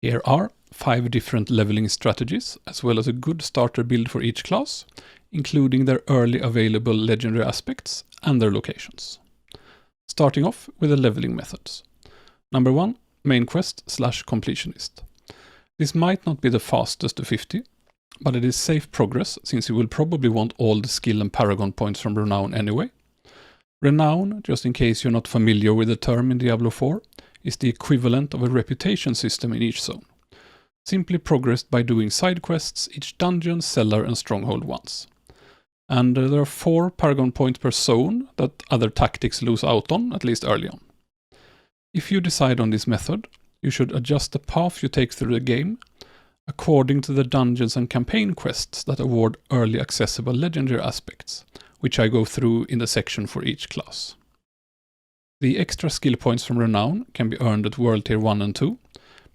Here are 5 different leveling strategies, as well as a good starter build for each class, including their early available legendary aspects and their locations. Starting off with the leveling methods. Number 1, main quest / completionist. This might not be the fastest to 50, but it is safe progress since you will probably want all the skill and paragon points from Renown anyway. Renown, just in case you're not familiar with the term in Diablo 4, is the equivalent of a reputation system in each zone. Simply progressed by doing side quests, each dungeon, cellar and stronghold once. And there are 4 paragon points per zone that other tactics lose out on, at least early on. If you decide on this method, you should adjust the path you take through the game according to the dungeons and campaign quests that award early accessible legendary aspects, which I go through in the section for each class. The extra skill points from Renown can be earned at World Tier 1 and 2,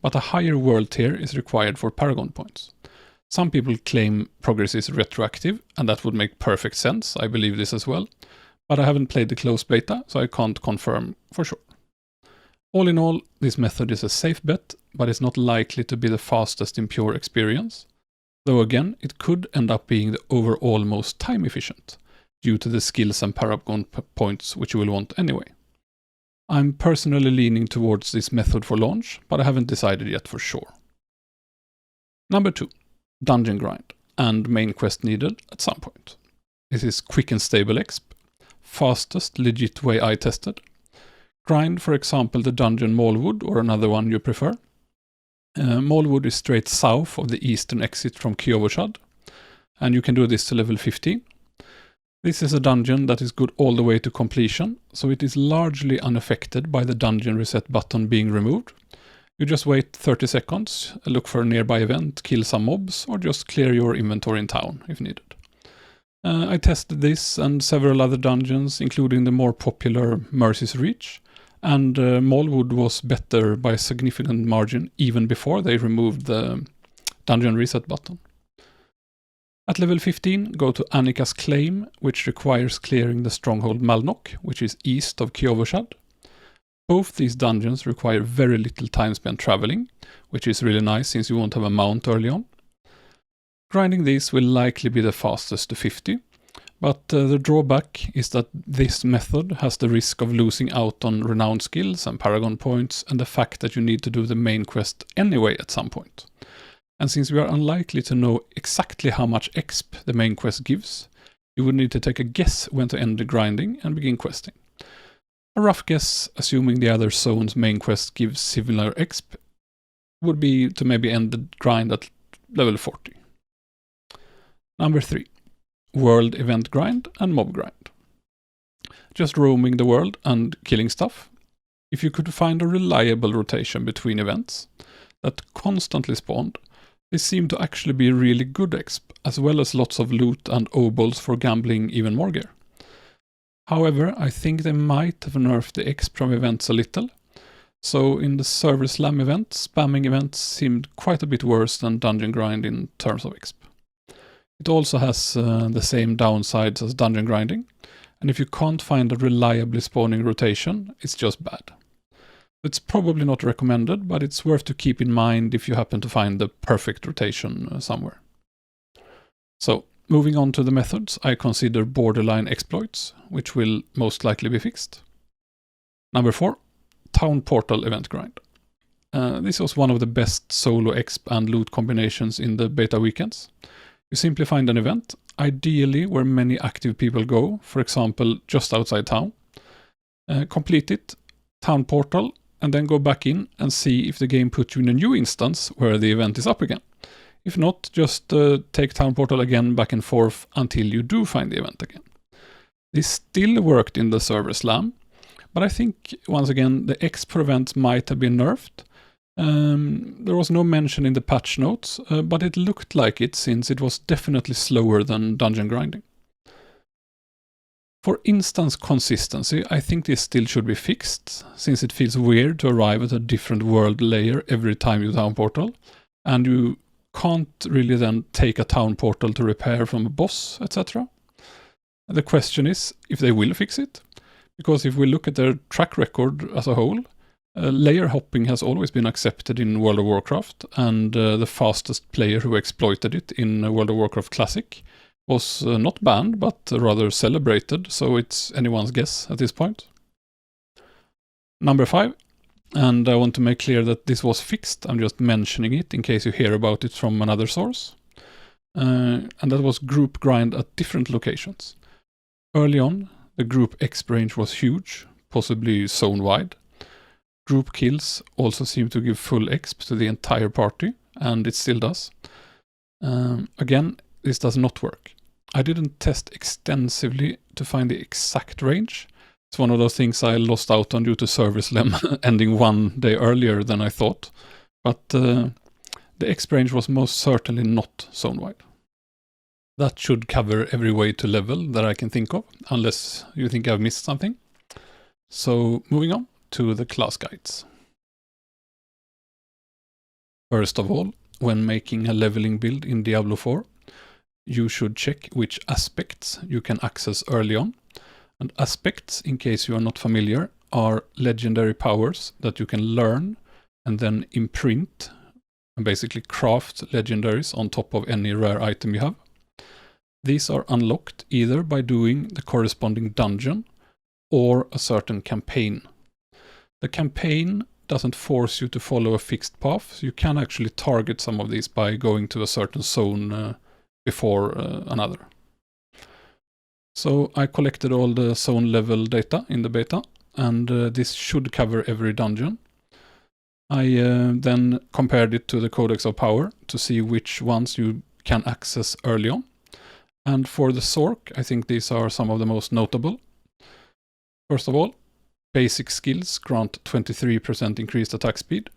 but a higher World Tier is required for Paragon points. Some people claim progress is retroactive, and that would make perfect sense, I believe this as well, but I haven't played the closed beta, so I can't confirm for sure. All in all, this method is a safe bet, but it's not likely to be the fastest in pure experience, though again, it could end up being the overall most time efficient, due to the skills and Paragon points which you will want anyway. I'm personally leaning towards this method for launch, but I haven't decided yet for sure. Number 2, dungeon grind, and main quest needed at some point. This is quick and stable exp, fastest legit way I tested. Grind, for example, the dungeon Mallwood or another one you prefer. Mallwood is straight south of the eastern exit from Kiovoshad, and you can do this to level 15. This is a dungeon that is good all the way to completion, so it is largely unaffected by the dungeon reset button being removed. You just wait 30 seconds, look for a nearby event, kill some mobs, or just clear your inventory in town if needed. I tested this and several other dungeons, including the more popular Mercy's Reach, and Mallwood was better by a significant margin even before they removed the dungeon reset button. At level 15, go to Annika's Claim, which requires clearing the stronghold Malnok, which is east of Kiovoshad. Both these dungeons require very little time spent traveling, which is really nice since you won't have a mount early on. Grinding these will likely be the fastest to 50, but the drawback is that this method has the risk of losing out on renowned skills and paragon points, and the fact that you need to do the main quest anyway at some point. And since we are unlikely to know exactly how much exp the main quest gives, you would need to take a guess when to end the grinding and begin questing. A rough guess, assuming the other zone's main quest gives similar exp, would be to maybe end the grind at level 40. Number 3. World event grind and mob grind. Just roaming the world and killing stuff. If you could find a reliable rotation between events that constantly spawned, they seem to actually be really good exp, as well as lots of loot and obols for gambling even more gear. However, I think they might have nerfed the exp from events a little, so in the server slam event, spamming events seemed quite a bit worse than dungeon grind in terms of exp. It also has the same downsides as dungeon grinding, and if you can't find a reliably spawning rotation, it's just bad. It's probably not recommended, but it's worth to keep in mind if you happen to find the perfect rotation somewhere. So, moving on to the methods, I consider borderline exploits, which will most likely be fixed. Number 4, Town Portal event grind. This was one of the best solo exp and loot combinations in the beta weekends. You simply find an event, ideally where many active people go, for example just outside town. Complete it, Town Portal, and then go back in and see if the game puts you in a new instance where the event is up again. If not, just take Town Portal again back and forth until you do find the event again. This still worked in the server slam, but I think, once again, the exp events might have been nerfed. There was no mention in the patch notes, but it looked like it since it was definitely slower than dungeon grinding. For instance consistency, I think this still should be fixed, since it feels weird to arrive at a different world layer every time you town portal, and you can't really then take a town portal to repair from a boss, etc. The question is if they will fix it, because if we look at their track record as a whole, Layer hopping has always been accepted in World of Warcraft, and the fastest player who exploited it in World of Warcraft Classic was not banned, but rather celebrated, so it's anyone's guess at this point. Number 5, and I want to make clear that this was fixed, I'm just mentioning it in case you hear about it from another source. And that was group grind at different locations. Early on, the group exp range was huge, possibly zone-wide. Group kills also seem to give full exp to the entire party, and it still does. Again, this does not work. I didn't test extensively to find the exact range. It's one of those things I lost out on due to service lem ending one day earlier than I thought. But the exp range was most certainly not zone-wide. That should cover every way to level that I can think of, unless you think I've missed something. So moving on to the class guides. First of all, when making a leveling build in Diablo 4, you should check which aspects you can access early on. And aspects, in case you are not familiar, are legendary powers that you can learn and then imprint and basically craft legendaries on top of any rare item you have. These are unlocked either by doing the corresponding dungeon or a certain campaign. The campaign doesn't force you to follow a fixed path, so you can actually target some of these by going to a certain zone before another. So I collected all the zone level data in the beta, and this should cover every dungeon. I then compared it to the Codex of Power to see which ones you can access early on. And for the Sorc, I think these are some of the most notable. First of all, basic skills grant 23% increased attack speed.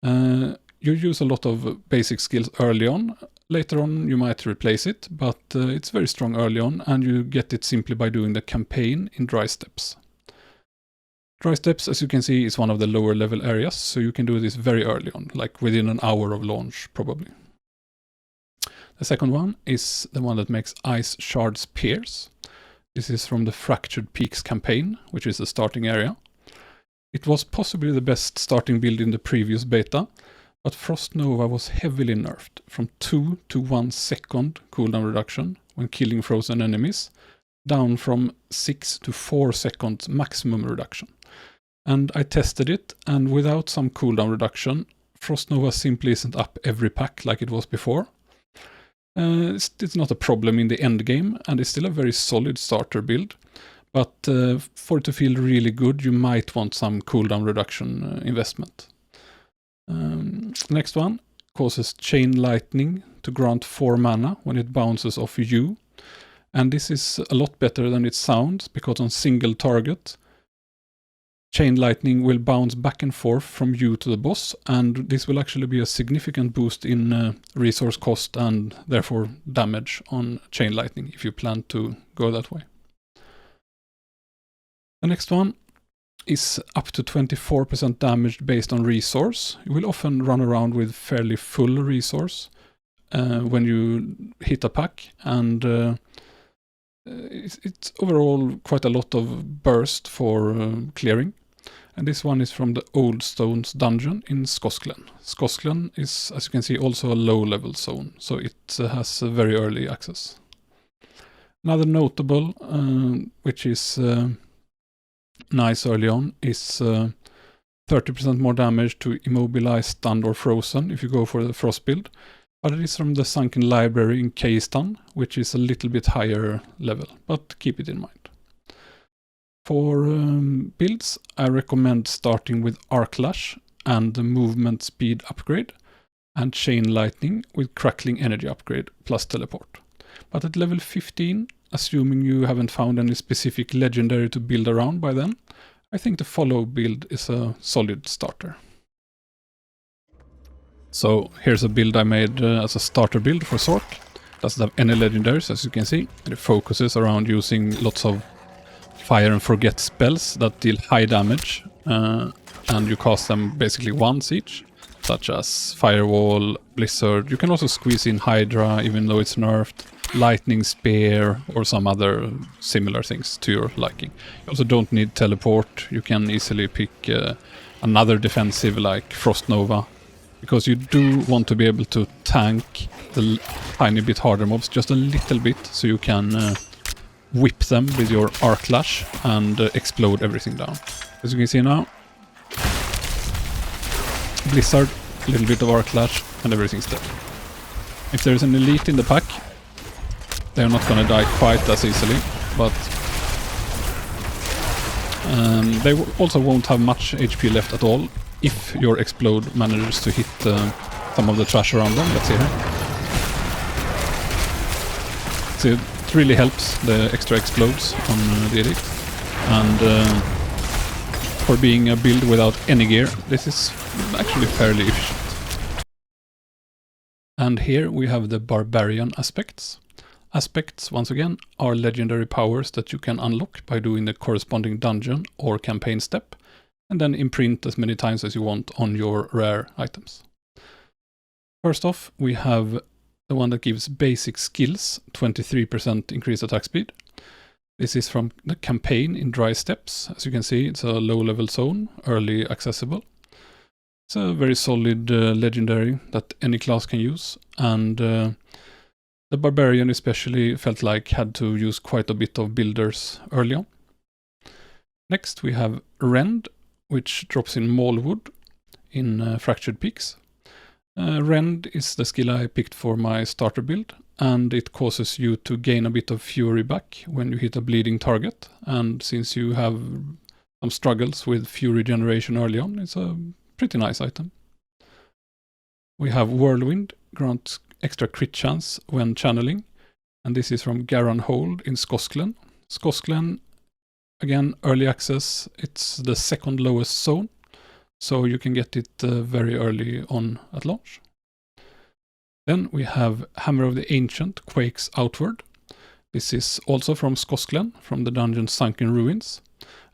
You use a lot of basic skills early on. Later on you might replace it, but it's very strong early on, and you get it simply by doing the campaign in Dry Steppes. Dry Steppes, as you can see, is one of the lower level areas, so you can do this very early on, like within an hour of launch probably. The second one is the one that makes ice shards pierce. This is from the Fractured Peaks campaign, which is the starting area. It was possibly the best starting build in the previous beta, but Frost Nova was heavily nerfed from 2 to 1 second cooldown reduction when killing frozen enemies, down from 6 to 4 seconds maximum reduction. And I tested it, and without some cooldown reduction, Frost Nova simply isn't up every pack like it was before. It's not a problem in the end game, and it's still a very solid starter build. But for it to feel really good, you might want some cooldown reduction investment. Next one causes Chain Lightning to grant 4 mana when it bounces off you. And this is a lot better than it sounds, because on single target, Chain Lightning will bounce back and forth from you to the boss, and this will actually be a significant boost in resource cost and therefore damage on Chain Lightning if you plan to go that way. The next one is up to 24% damage based on resource. You will often run around with fairly full resource when you hit a pack, and it's overall quite a lot of burst for clearing. And this one is from the Old Stones dungeon in Skosklen. Skosklen is, as you can see, also a low-level zone, so it has a very early access. Another notable, which is nice early on, is 30% more damage to immobilize, stunned, or frozen if you go for the frost build. But it is from the Sunken Library in K-Stun, which is a little bit higher level, but keep it in mind. For builds, I recommend starting with Arc Lash and the movement speed upgrade, and Chain Lightning with Crackling Energy upgrade plus teleport. But at level 15, assuming you haven't found any specific legendary to build around by then, I think the Follow build is a solid starter. So here's a build I made as a starter build for Sorc. Doesn't have any legendaries, as you can see, and it focuses around using lots of Fire and Forget spells that deal high damage, and you cast them basically once each, such as Firewall, Blizzard. You can also squeeze in Hydra, even though it's nerfed, Lightning Spear, or some other similar things to your liking. You also don't need teleport. You can easily pick another defensive like Frost Nova, because you do want to be able to tank the tiny bit harder mobs just a little bit, so you can whip them with your arc lash and explode everything down. As you can see now, Blizzard, a little bit of arc lash, and everything's dead. If there is an elite in the pack, they're not gonna die quite as easily, but they also won't have much HP left at all if your explode manages to hit some of the trash around them. Let's see here. So it really helps, the extra explodes on the elite. And for being a build without any gear, this is actually fairly efficient. And here we have the Barbarian aspects. Aspects, once again, are legendary powers that you can unlock by doing the corresponding dungeon or campaign step, and then imprint as many times as you want on your rare items. First off, we have the one that gives basic skills, 23% increased attack speed. This is from the campaign in Dry Steppes. As you can see, it's a low-level zone, early accessible. It's a very solid legendary that any class can use, and the Barbarian especially felt like had to use quite a bit of builders early on. Next we have Rend, which drops in Maulwood in Fractured Peaks. Rend is the skill I picked for my starter build, and it causes you to gain a bit of fury back when you hit a bleeding target, and since you have some struggles with fury generation early on, it's a pretty nice item. We have Whirlwind, grants extra crit chance when channeling, and this is from Garan Hold in Skosklen. Skosklen, again, early access, it's the second lowest zone, so you can get it very early on at launch. Then we have Hammer of the Ancient, Quakes Outward. This is also from Skosklen, from the dungeon Sunken Ruins.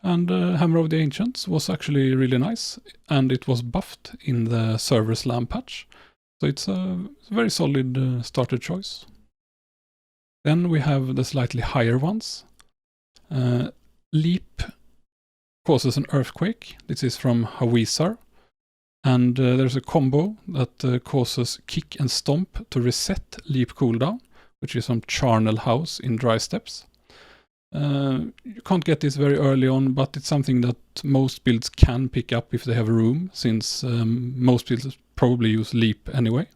And Hammer of the Ancients was actually really nice, and it was buffed in the server slam patch. So it's a very solid starter choice. Then we have the slightly higher ones. Leap causes an earthquake. This is from Hawizar. And there's a combo that causes Kick and Stomp to reset Leap cooldown, which is from Charnel House in Dry Steppes. You can't get this very early on, but it's something that most builds can pick up if they have room, since most builds probably use Leap anyway.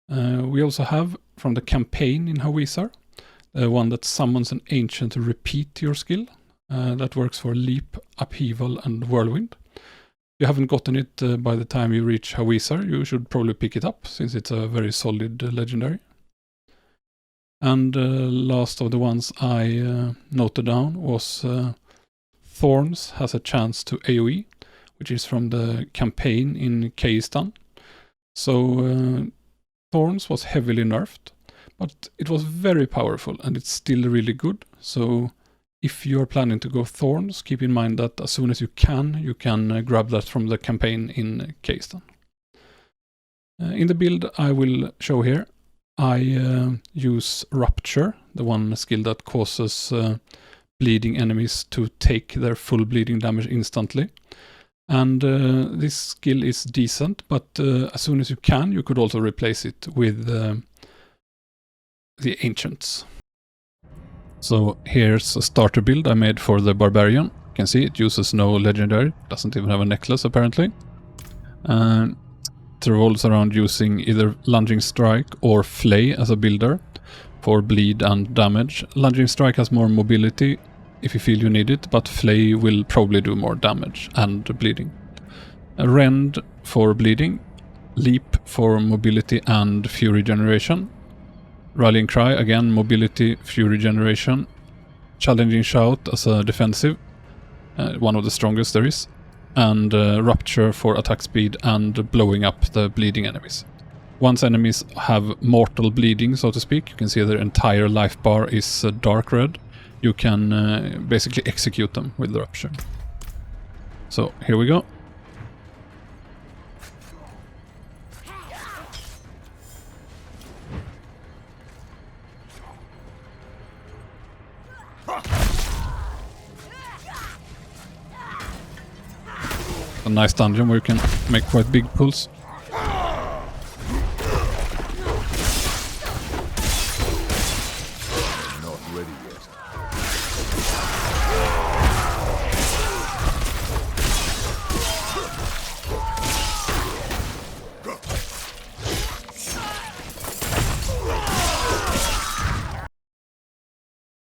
We also have, from the campaign in Hawizar, one that summons an ancient to repeat your skill. That works for Leap, Upheaval, and Whirlwind. If you haven't gotten it by the time you reach Hawizar, you should probably pick it up, since it's a very solid legendary. And last of the ones I noted down was Thorns has a chance to AoE, which is from the campaign in Keistan. So Thorns was heavily nerfed, but it was very powerful and it's still really good. So if you're planning to go Thorns, keep in mind that as soon as you can grab that from the campaign in Keistan. In the build I will show here, I use Rupture, the one skill that causes bleeding enemies to take their full bleeding damage instantly. And this skill is decent, but as soon as you can, you could also replace it with the Ancients. So here's a starter build I made for the Barbarian. You can see it uses no legendary, doesn't even have a necklace apparently. It revolves around using either Lunging Strike or Flay as a builder for bleed and damage. Lunging Strike has more mobility if you feel you need it, but Flay will probably do more damage and bleeding. Rend for bleeding, Leap for mobility and fury generation. Rallying Cry, again mobility, fury generation. Challenging Shout as a defensive, one of the strongest there is. And Rupture for attack speed and blowing up the bleeding enemies. Once enemies have mortal bleeding, so to speak, you can see their entire life bar is dark red. You can basically execute them with the Rupture. So here we go. A nice dungeon where you can make quite big pulls.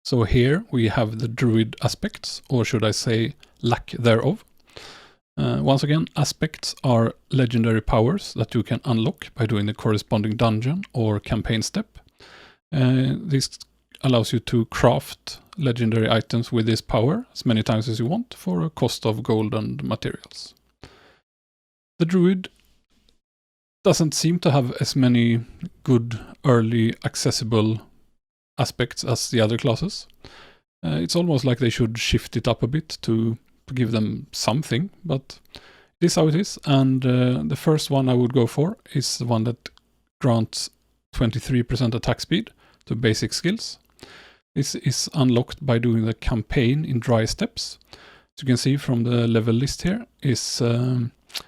So here we have the Druid aspects, or should I say lack thereof. Once again, aspects are legendary powers that you can unlock by doing the corresponding dungeon or campaign step. This allows you to craft legendary items with this power as many times as you want for a cost of gold and materials. The Druid doesn't seem to have as many good early accessible aspects as the other classes. It's almost like they should shift it up a bit to give them something, but it is how it is. And the first one I would go for is the one that grants 23% attack speed to basic skills. This is unlocked by doing the campaign in dry steps. As you can see from the level list here, is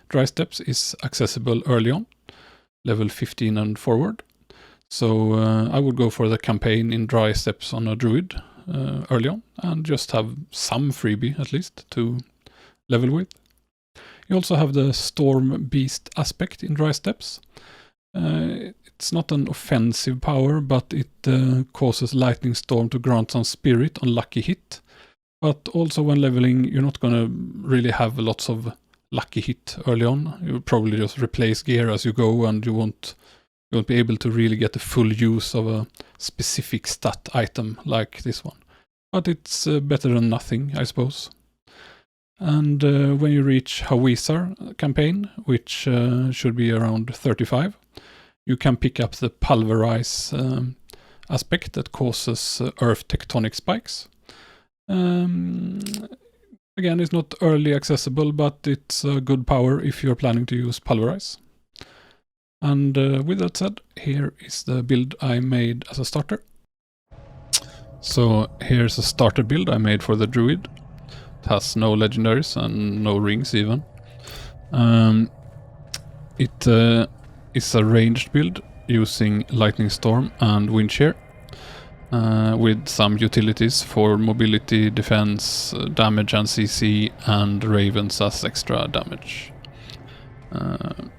dry steps is accessible early on, level 15 and forward. So I would go for the campaign in dry steps on a Druid early on, and just have some freebie at least to level with. You also have the Storm Beast aspect in dry steps. It's not an offensive power, but it causes Lightning Storm to grant some spirit on lucky hit. But also when leveling, you're not going to really have lots of lucky hit early on. You'll probably just replace gear as you go, and you won't be able to really get the full use of a specific stat item like this one. But it's better than nothing, I suppose. And when you reach Hawizar campaign, which should be around 35, you can pick up the Pulverize aspect that causes earth tectonic spikes. Again, it's not early accessible, but it's a good power if you're planning to use Pulverize. And with that said, here is the build I made as a starter. So here's a starter build I made for the Druid. It has no legendaries and no rings even. It is a ranged build using Lightning Storm and Wind Shear, with some utilities for mobility, defense, damage and CC, and ravens as extra damage.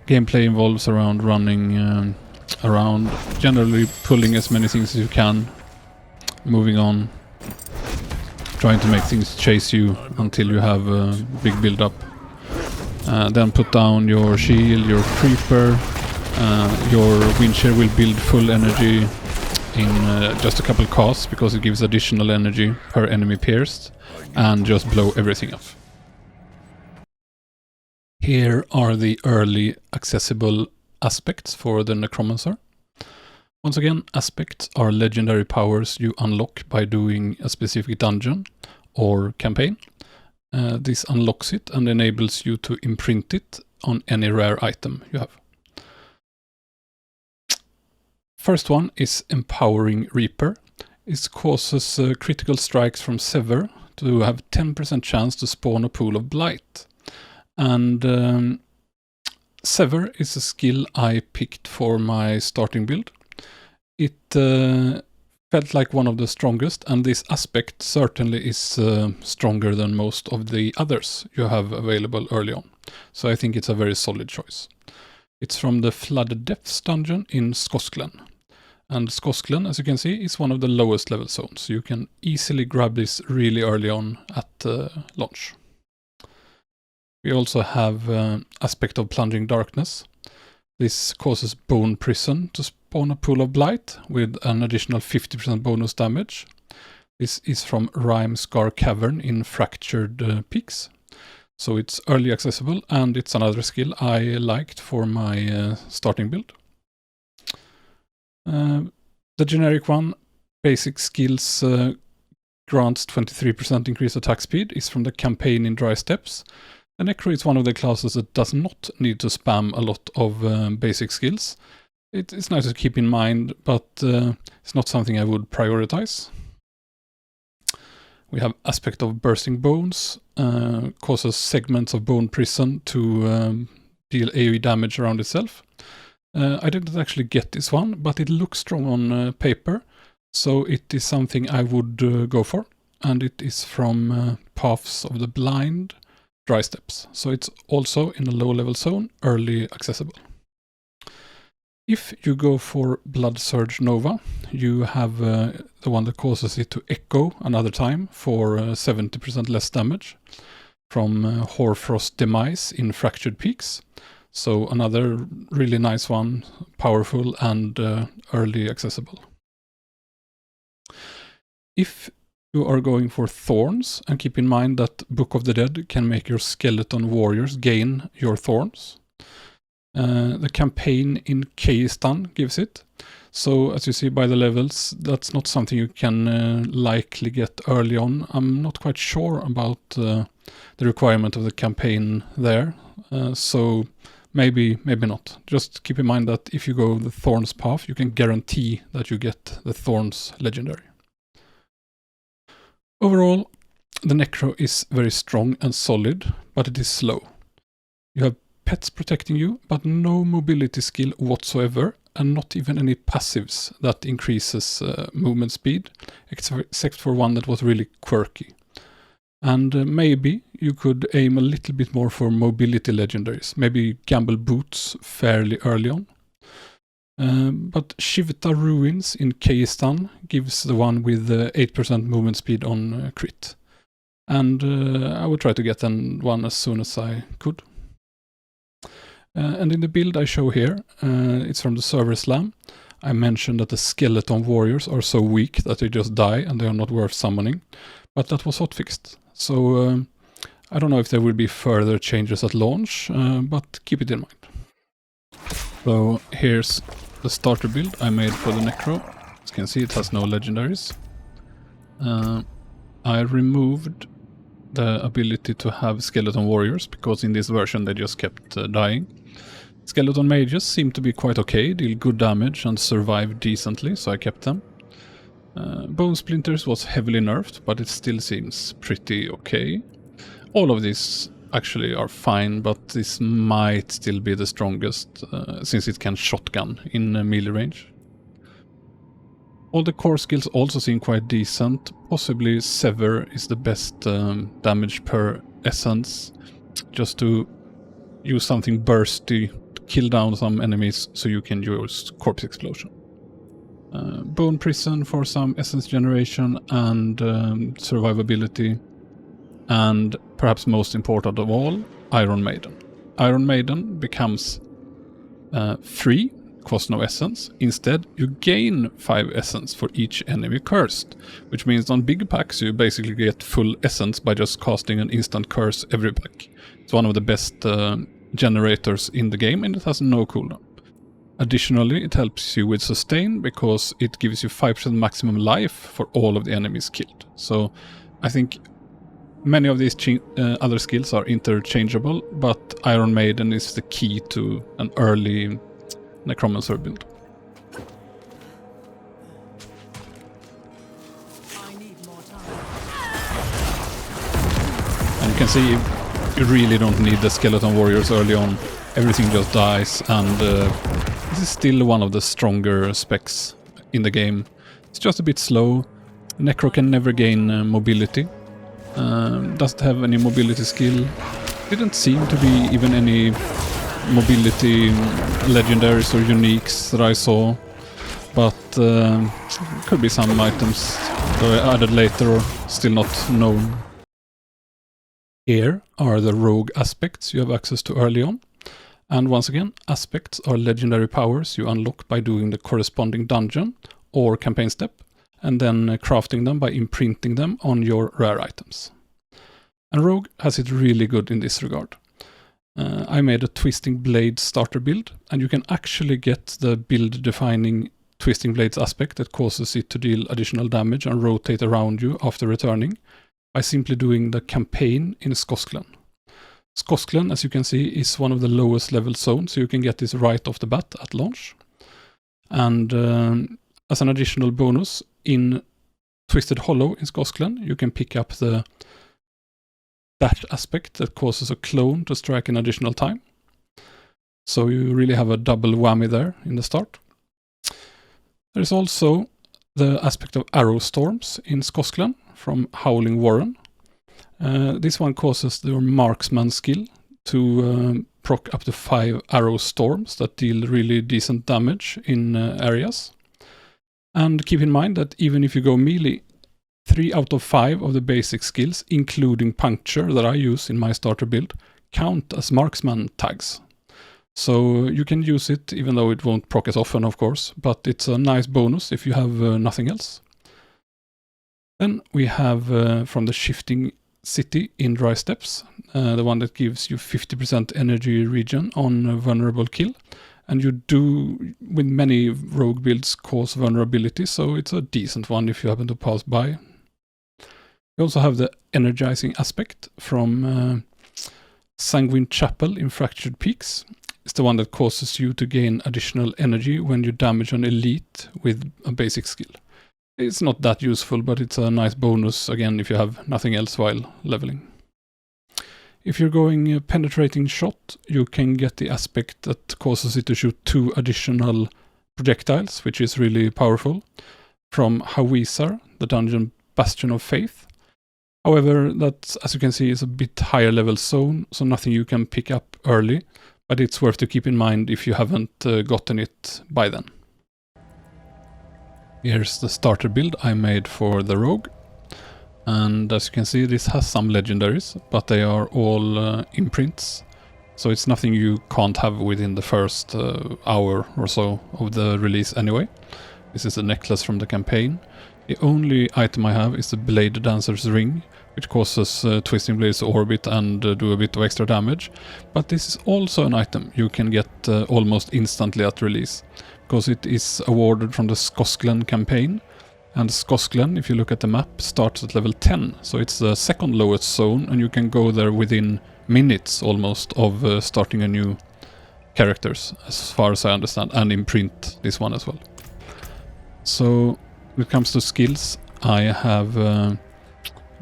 Gameplay involves around running around, generally pulling as many things as you can, moving on, trying to make things chase you until you have a big build up. Then put down your shield, your creeper, your wind shear will build full energy in just a couple casts because it gives additional energy per enemy pierced, and just blow everything up. Here are the early accessible aspects for the Necromancer. Once again, aspects are legendary powers you unlock by doing a specific dungeon or campaign. This unlocks it and enables you to imprint it on any rare item you have. First one is Empowering Reaper. It causes critical strikes from Sever to have 10% chance to spawn a pool of blight. And Sever is a skill I picked for my starting build. It felt like one of the strongest, and this aspect certainly is stronger than most of the others you have available early on. So I think it's a very solid choice. It's from the Flooded Depths dungeon in Skosklen. And Skosklen, as you can see, is one of the lowest level zones. You can easily grab this really early on at launch. We also have aspect of Plunging Darkness. This causes Bone Prison to spawn a pool of blight with an additional 50% bonus damage. This is from Rime Scar Cavern in Fractured Peaks. So it's early accessible, and it's another skill I liked for my starting build. The generic one, Basic Skills, grants 23% increased attack speed, is from the campaign in Dry Steps. The Necro is one of the classes that does not need to spam a lot of basic skills. It's nice to keep in mind, but it's not something I would prioritize. We have Aspect of Bursting Bones, causes segments of bone prison to deal AoE damage around itself. I didn't actually get this one, but it looks strong on paper, so it is something I would go for. And it is from Paths of the Blind, Dry Steps. So it's also in a low level zone, early accessible. If you go for Blood Surge Nova, you have the one that causes it to echo another time for 70% less damage from Hoarfrost Demise in Fractured Peaks. So another really nice one, powerful and early accessible. If you are going for Thorns, and keep in mind that Book of the Dead can make your skeleton warriors gain your thorns. The campaign in Keistan gives it. So as you see by the levels, that's not something you can likely get early on. I'm not quite sure about the requirement of the campaign there. So maybe not. Just keep in mind that if you go the Thorns path, you can guarantee that you get the Thorns legendary. Overall, the Necro is very strong and solid, but it is slow. You have pets protecting you, but no mobility skill whatsoever, and not even any passives that increases movement speed, except for one that was really quirky. And maybe you could aim a little bit more for mobility legendaries, maybe gamble boots fairly early on. But Shivta Ruins in Keistan gives the one with 8% movement speed on crit. And I would try to get one as soon as I could. And in the build I show here, it's from the server slam. I mentioned that the skeleton warriors are so weak that they just die and they are not worth summoning. But that was hotfixed. So I don't know if there will be further changes at launch, but keep it in mind. So here's the starter build I made for the Necro. As you can see, it has no legendaries. I removed the ability to have skeleton warriors because in this version they just kept dying. Skeleton mages seem to be quite okay, deal good damage and survive decently, so I kept them. Bone Splinters was heavily nerfed, but it still seems pretty okay. All of these actually are fine, but this might still be the strongest, since it can shotgun in melee range. All the core skills also seem quite decent. Possibly Sever is the best damage per essence, just to use something bursty to kill down some enemies so you can use Corpse Explosion. Bone Prison for some essence generation and survivability. And perhaps most important of all, Iron Maiden. Iron Maiden becomes free, costs no essence. Instead, you gain 5 essence for each enemy cursed, which means on big packs you basically get full essence by just casting an instant curse every pack. It's one of the best generators in the game, and it has no cooldown. Additionally, it helps you with sustain because it gives you 5% maximum life for all of the enemies killed. So I think many of these other skills are interchangeable, but Iron Maiden is the key to an early Necromancer build. And you can see you really don't need the skeleton warriors early on. Everything just dies, and this is still one of the stronger specs in the game. It's just a bit slow. Necro can never gain mobility. Doesn't have any mobility skill. Didn't seem to be even any mobility legendaries or uniques that I saw. But could be some items that I added later or still not known. Here are the rogue aspects you have access to early on. And once again, aspects are legendary powers you unlock by doing the corresponding dungeon or campaign step, and then crafting them by imprinting them on your rare items. And Rogue has it really good in this regard. I made a Twisting Blades starter build, and you can actually get the build-defining Twisting Blades aspect that causes it to deal additional damage and rotate around you after returning by simply doing the campaign in Skosklen. Skosklen, as you can see, is one of the lowest level zones, so you can get this right off the bat at launch. And as an additional bonus, in Twisted Hollow in Skosklen, you can pick up the dash aspect that causes a clone to strike an additional time. So you really have a double whammy there in the start. There is also the aspect of Arrow Storms in Skosklen from Howling Warren. This one causes your marksman skill to proc up to 5 Arrow Storms that deal really decent damage in areas. And keep in mind that even if you go melee, 3 out of 5 of the basic skills, including Puncture that I use in my starter build, count as marksman tags. So you can use it even though it won't proc as often, of course, but it's a nice bonus if you have nothing else. Then we have from the Shifting City in Dry Steppes, the one that gives you 50% energy regen on vulnerable kill. And you do, with many rogue builds, cause vulnerability, so it's a decent one if you happen to pass by. We also have the energizing aspect from Sanguine Chapel in Fractured Peaks. It's the one that causes you to gain additional energy when you damage an elite with a basic skill. It's not that useful, but it's a nice bonus, again, if you have nothing else while leveling. If you're going Penetrating Shot, you can get the aspect that causes it to shoot 2 additional projectiles, which is really powerful, from Hawizar, the dungeon Bastion of Faith. However, that, as you can see, is a bit higher level zone, so nothing you can pick up early, but it's worth to keep in mind if you haven't gotten it by then. Here's the starter build I made for the rogue. And as you can see, this has some legendaries, but they are all imprints. So it's nothing you can't have within the first hour or so of the release anyway. This is a necklace from the campaign. The only item I have is the Blade Dancer's Ring, which causes Twisting Blades to orbit and do a bit of extra damage. But this is also an item you can get almost instantly at release, because it is awarded from the Skosklen campaign. And Skosklen, if you look at the map, starts at level 10, so it's the second lowest zone, and you can go there within minutes almost of starting a new characters, as far as I understand, and imprint this one as well. So when it comes to skills, I have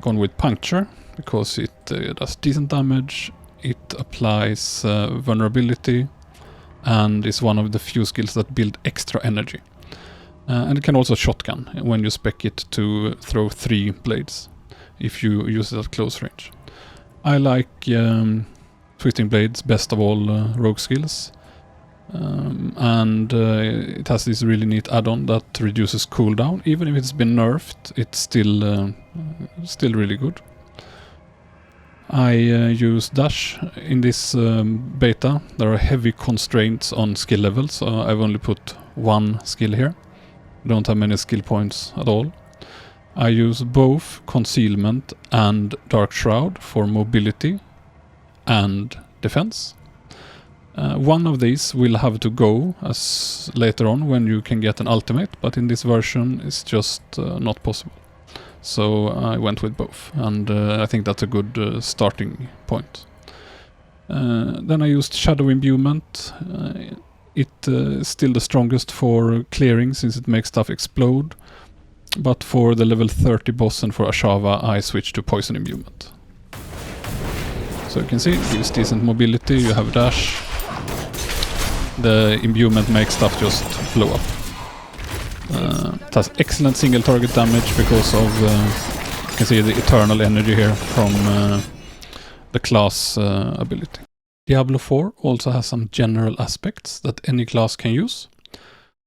gone with Puncture, because it does decent damage, it applies vulnerability, and is one of the few skills that build extra energy. And it can also shotgun when you spec it to throw 3 blades, if you use it at close range. I like Twisting Blades best of all rogue skills, and it has this really neat add-on that reduces cooldown. Even if it's been nerfed, it's still really good. I use dash in this beta. There are heavy constraints on skill levels, so I've only put 1 skill here. Don't have many skill points at all. I use both Concealment and Dark Shroud for mobility and defense. One of these will have to go as later on when you can get an ultimate, but in this version it's just not possible. So I went with both, and I think that's a good starting point. Then I used Shadow Imbuement. It is still the strongest for clearing since it makes stuff explode. But for the level 30 boss and for Ashava, I switched to Poison Imbuement. So you can see, it gives decent mobility, you have dash. The imbuement makes stuff just blow up. It has excellent single target damage because of, you can see the eternal energy here from the class ability. Diablo4 also has some general aspects that any class can use.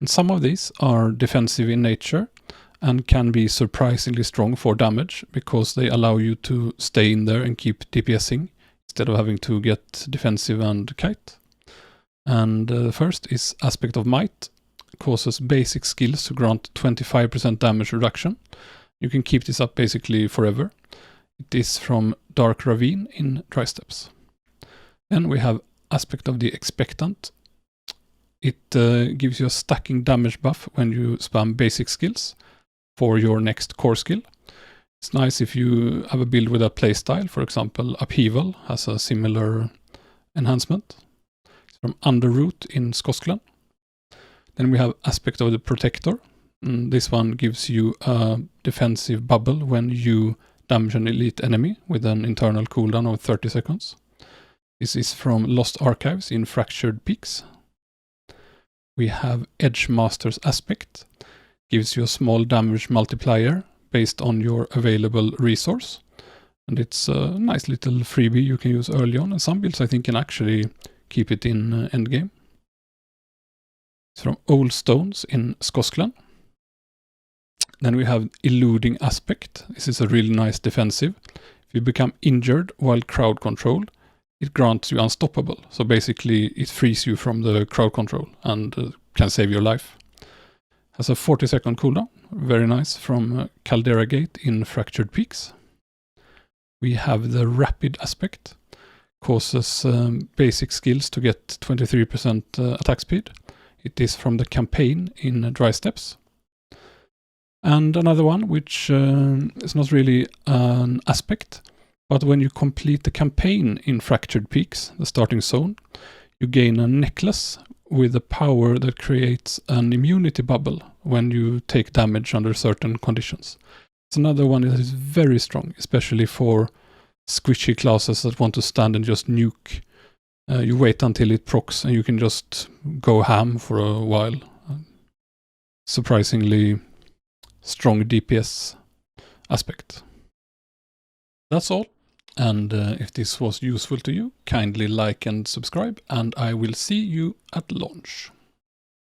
And some of these are defensive in nature and can be surprisingly strong for damage because they allow you to stay in there and keep DPSing instead of having to get defensive and kite. And the first is Aspect of Might. It causes basic skills to grant 25% damage reduction. You can keep this up basically forever. It is from Dark Ravine in Dry Steppes. Then we have Aspect of the Expectant. It gives you a stacking damage buff when you spam basic skills for your next core skill. It's nice if you have a build with a playstyle. For example, Upheaval has a similar enhancement. It's from Underroot in Skosklen. Then we have Aspect of the Protector. This one gives you a defensive bubble when you damage an elite enemy with an internal cooldown of 30 seconds. This is from Lost Archives in Fractured Peaks. We have Edge Master's Aspect. Gives you a small damage multiplier based on your available resource. And it's a nice little freebie you can use early on. And some builds I think can actually keep it in endgame. It's from Old Stones in Skosklan. Then we have Eluding Aspect. This is a really nice defensive. If you become injured while crowd controlled, it grants you unstoppable. So basically it frees you from the crowd control and can save your life. Has a 40-second cooldown. Very nice, from Caldera Gate in Fractured Peaks. We have the Rapid Aspect. Causes basic skills to get 23% attack speed. It is from the campaign in Dry Steppes. And another one, which is not really an aspect, but when you complete the campaign in Fractured Peaks, the starting zone, you gain a necklace with a power that creates an immunity bubble when you take damage under certain conditions. It's another one that is very strong, especially for squishy classes that want to stand and just nuke. You wait until it procs and you can just go ham for a while. Surprisingly strong DPS aspect. That's all. And if this was useful to you, kindly like and subscribe, and I will see you at launch.